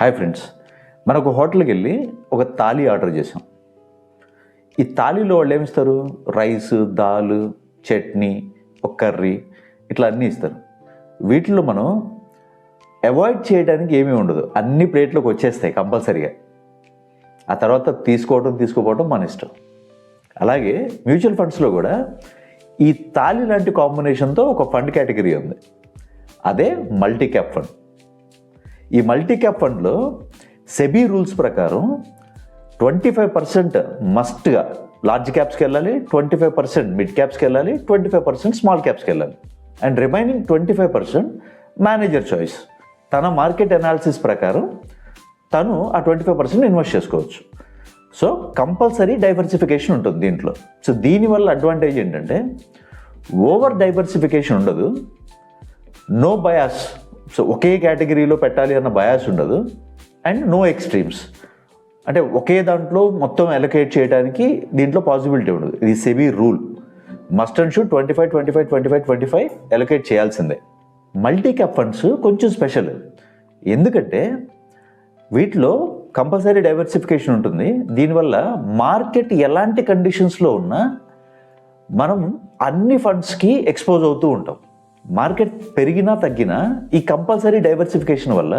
Hi friends, మనకు హోటల్కి వెళ్ళి ఒక థాలీ ఆర్డర్ చేసాం. ఈ థాలీలో వాళ్ళు ఏమిస్తారు? రైస్, దాల్, చట్నీ, ఒక కర్రీ, ఇట్లా అన్నీ ఇస్తారు. వీటిలో మనం అవాయిడ్ చేయడానికి ఏమీ ఉండదు, అన్ని ప్లేట్లోకి వచ్చేస్తాయి కంపల్సరీగా. ఆ తర్వాత తీసుకోపోవడం మన ఇష్టం. అలాగే మ్యూచువల్ ఫండ్స్లో కూడా ఈ థాలీ లాంటి కాంబినేషన్తో ఒక ఫండ్ కేటగిరీ ఉంది, అదే మల్టీ క్యాప్ ఫండ్. ఈ మల్టీ క్యాప్ ఫండ్లో సెబీ రూల్స్ ప్రకారం 25% మస్ట్గా లార్జ్ క్యాప్స్కి వెళ్ళాలి, 25% మిడ్ క్యాప్స్కి వెళ్ళాలి, 25% స్మాల్ క్యాప్స్కి వెళ్ళాలి, అండ్ రిమైనింగ్ 25% మేనేజర్ చాయిస్. తన మార్కెట్ అనాలిసిస్ ప్రకారం తను ఆ 25% ఇన్వెస్ట్ చేసుకోవచ్చు. సో కంపల్సరీ డైవర్సిఫికేషన్ ఉంటుంది దీంట్లో. సో దీనివల్ల అడ్వాంటేజ్ ఏంటంటే ఓవర్ డైవర్సిఫికేషన్ ఉండదు, నో బయాస్. సో ఒకే కేటగిరీలో పెట్టాలి అన్న బయాస్ ఉండదు, అండ్ నో ఎక్స్ట్రీమ్స్. అంటే ఒకే దాంట్లో మొత్తం అలొకేట్ చేయడానికి దీంట్లో పాసిబిలిటీ ఉండదు. ఇది SEBI rule, must and should 25 allocate చేయాల్సిందే. మల్టీ క్యాప్ ఫండ్స్ కొంచెం స్పెషల్, ఎందుకంటే వీటిలో కంపల్సరీ డైవర్సిఫికేషన్ ఉంటుంది. దీనివల్ల మార్కెట్ ఎలాంటి కండిషన్స్లో ఉన్నా మనం అన్ని ఫండ్స్కి ఎక్స్పోజ్ అవుతూ ఉంటాం. మార్కెట్ పెరిగినా తగ్గినా ఈ కంపల్సరీ డైవర్సిఫికేషన్ వల్ల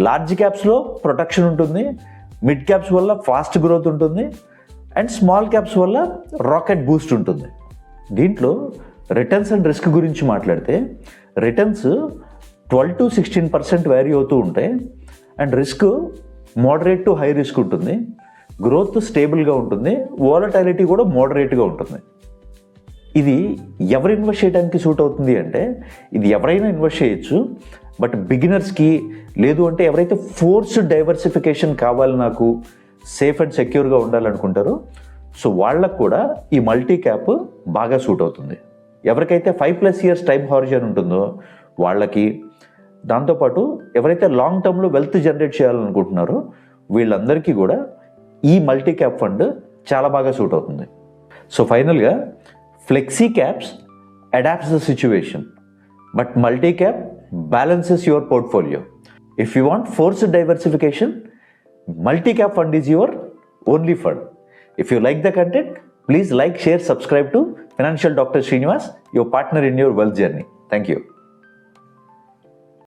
లార్జ్ క్యాప్స్లో ప్రొటెక్షన్ ఉంటుంది, మిడ్ క్యాప్స్ వల్ల ఫాస్ట్ గ్రోత్ ఉంటుంది, అండ్ స్మాల్ క్యాప్స్ వల్ల రాకెట్ బూస్ట్ ఉంటుంది. దీంట్లో రిటర్న్స్ అండ్ రిస్క్ గురించి మాట్లాడితే రిటర్న్స్ 12 to 16% వ్యారీ అవుతూ ఉంటాయి, and risk moderate to high risk ఉంటుంది, గ్రోత్ స్టేబుల్గా ఉంటుంది, వాలటాలిటీ కూడా మోడరేట్గా ఉంటుంది. ఇది ఎవరు ఇన్వెస్ట్ చేయడానికి సూట్ అవుతుంది అంటే ఇది ఎవరైనా ఇన్వెస్ట్ చేయొచ్చు, బట్ బిగినర్స్కి, లేదు అంటే ఎవరైతే ఫోర్స్డ్ డైవర్సిఫికేషన్ కావాలి, నాకు సేఫ్ అండ్ సెక్యూర్గా ఉండాలనుకుంటారో, సో వాళ్ళకు కూడా ఈ మల్టీ క్యాప్ బాగా సూట్ అవుతుంది. ఎవరికైతే 5+ years టైం హారిజన్ ఉంటుందో వాళ్ళకి, దాంతోపాటు ఎవరైతే లాంగ్ టర్మ్లో వెల్త్ జనరేట్ చేయాలనుకుంటున్నారో వీళ్ళందరికీ కూడా ఈ మల్టీ క్యాప్ ఫండ్ చాలా బాగా సూట్ అవుతుంది. సో ఫైనల్గా flexi caps adapts the situation, but multi cap balances your portfolio. If you want forced diversification, multi-cap fund is your only fund. If you like the content, please like, share, subscribe to Financial Dr. Srinivas, your partner in your wealth journey. Thank you.